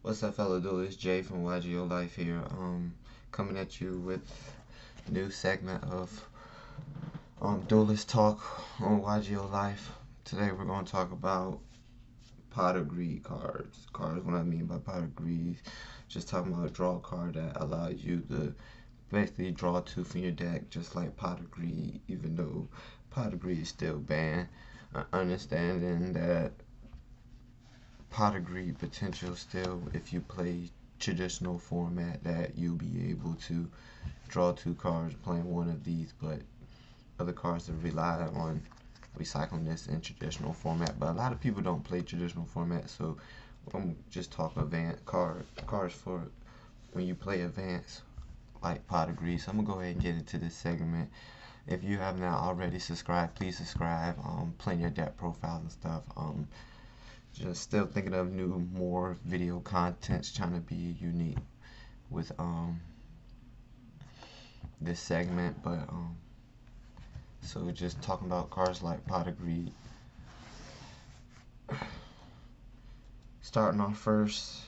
What's up, fellow duelists? Jay from Y.G.O Lyfe here. Coming at you with a new segment of Duelist Talk on Y.G.O Lyfe. Today we're going to talk about pot of greed cards. What I mean by pot of greed, just talking about a draw card that allows you to basically draw two from your deck, just like pot of greed. Even though pot of greed is still banned, understanding that pot of greed potential still, if you play traditional format, that you'll be able to draw two cards playing one of these, but other cards that rely on recycling this in traditional format. But a lot of people don't play traditional format, so I'm just talking advanced cards for when you play advanced like pot of greed. So I'm gonna go ahead and get into this segment. If you have not already subscribed, please subscribe. Playing your deck profiles and stuff. Just still thinking of more video contents, trying to be unique with this segment. But so just talking about cards like pot of greed. Starting off first,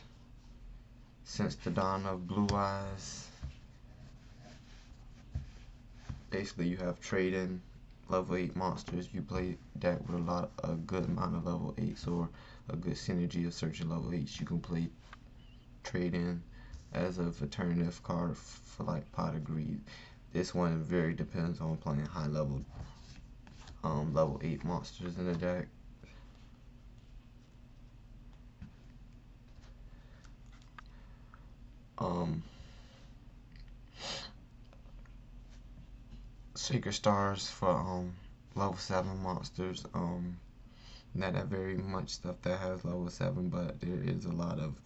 since the dawn of Blue Eyes, basically you have trade-in level 8 monsters. You play deck with a good amount of level 8s or a good synergy of searching level 8s. You can play trade-in as a alternative card for like pot of greed. This one very depends on playing high level level 8 monsters in the deck. Sacred Stars for level 7 monsters. Not that very much stuff that has level 7, but there is a lot of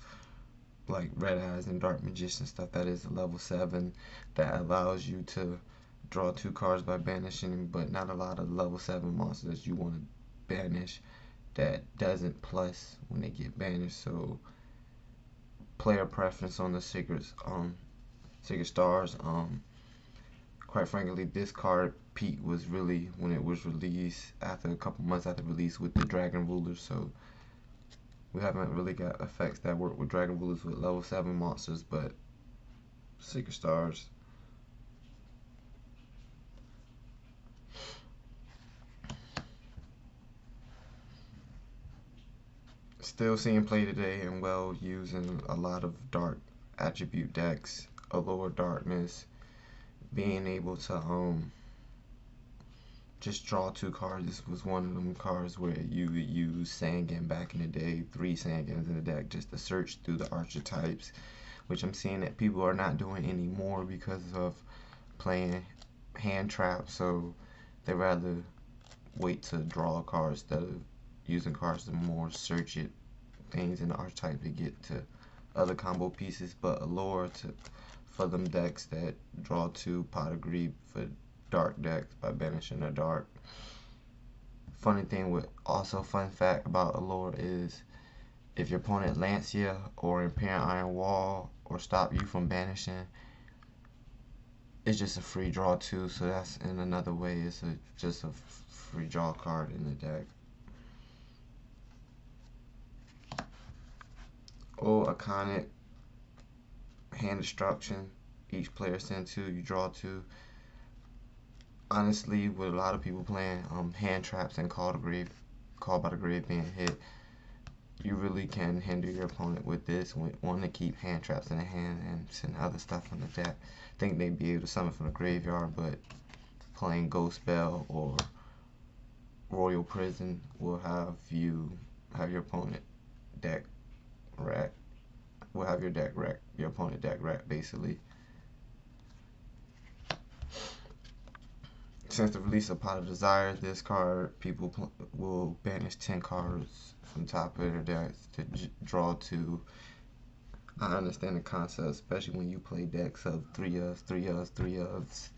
like Red Eyes and Dark Magician stuff that is level 7 that allows you to draw two cards by banishing, but not a lot of level 7 monsters you want to banish that doesn't plus when they get banished. So player preference on the Sacred Stars. Quite frankly, this card peak was really when it was released after a couple months after release with the Dragon Rulers. So we haven't really got effects that work with Dragon Rulers with level 7 monsters, but Sacred Stars. Still seeing play today and well using a lot of dark attribute decks, Allure Darkness, being able to just draw two cards. This was one of them cards where you would use Sangan back in the day, 3 Sangans in the deck just to search through the archetypes, which I'm seeing that people are not doing anymore because of playing hand traps. So they rather wait to draw cards instead of using cards to more search it things in the archetype to get to other combo pieces. But Allure for them decks that draw two pot of greed for dark decks by banishing a dark. Funny thing with also fun fact about Allure is if your opponent Lancia or Imperial Iron Wall or stop you from banishing, it's just a free draw too. So that's in another way, it's just a free draw card in the deck. Or Iconic hand destruction. Each player send 2, you draw 2. Honestly, with a lot of people playing hand traps and Call by the Grave being hit, you really can hinder your opponent with this. Want to keep hand traps in the hand and send other stuff from the deck. Think they'd be able to summon from the graveyard, but playing Ghost Bell or Royal Prison will have your opponent deck wreck. Will have your deck wreck, your opponent deck wreck basically. Since the release of Pot of Desire, this card, people will banish 10 cards from top of their decks to draw 2. I understand the concept, especially when you play decks of 3 ofs, 3 ofs, 3 ofs.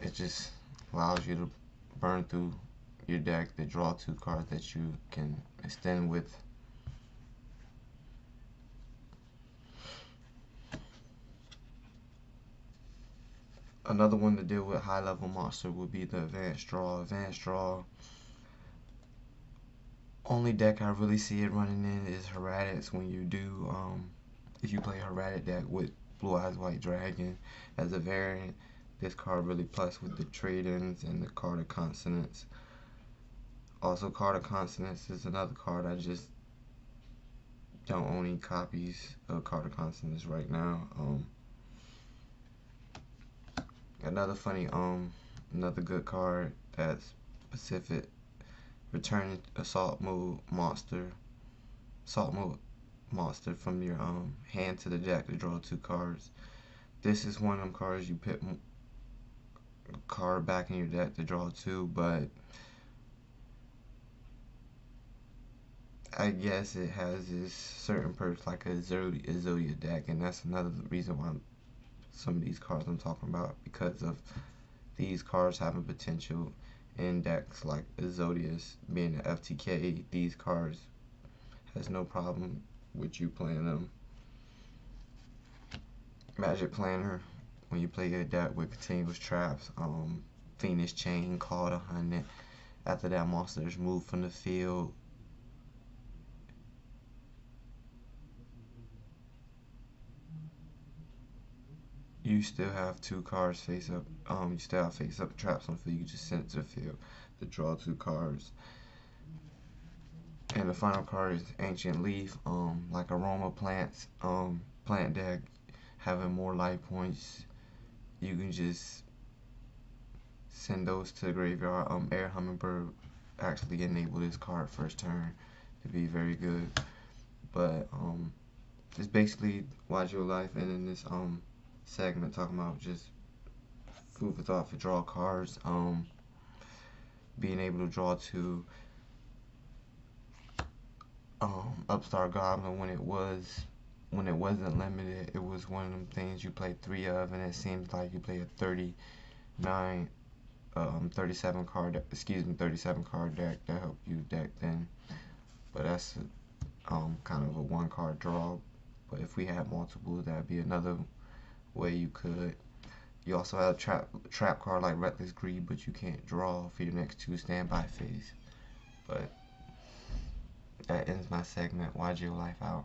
It just allows you to burn through your deck to draw 2 cards that you can extend with. Another one to deal with high level monster would be the Advanced Draw. Advanced Draw Only deck I really see it running in is Heretics when you do, if you play Heretic deck with Blue Eyes White Dragon as a variant. This card really plus with the trade-ins and the card of consonants. Also, card of consonants is another card I just don't own any copies of card of consonants right now. Another funny, another good card that's specific. Return assault mode monster from your hand to the deck to draw 2 cards. This is one of them cards you put a card back in your deck to draw 2, but I guess it has this certain perks like a Zodiac deck, and that's another reason why some of these cards I'm talking about, because of these cards having potential in decks like Zodius being the FTK. These cards has no problem with you playing them. Magic Planner, when you play a deck with continuous traps, Phoenix Chain, Call to Hunt. After that monster is moved from the field, you still have 2 cards face up. You still have face up traps on the field. You just send it to the field to draw 2 cards. And the final card is Ancient Leaf. Like Aroma Plants, plant deck having more life points. You can just send those to the graveyard. Air Hummingbird actually enable this card first turn to be very good. But it's basically Y.G.O Lyfe, and in this segment talking about just food for thought for draw cards, being able to draw 2 Upstart Goblin when it wasn't limited. It was one of them things you played 3 of, and it seems like you play a 37 card deck that helped you deck then. But that's kind of a 1 card draw. But if we had multiple, that'd be another way you could. You also have a trap card like Reckless Greed, but you can't draw for your next 2 standby phase. But that ends my segment. Y.G.O Lyfe out.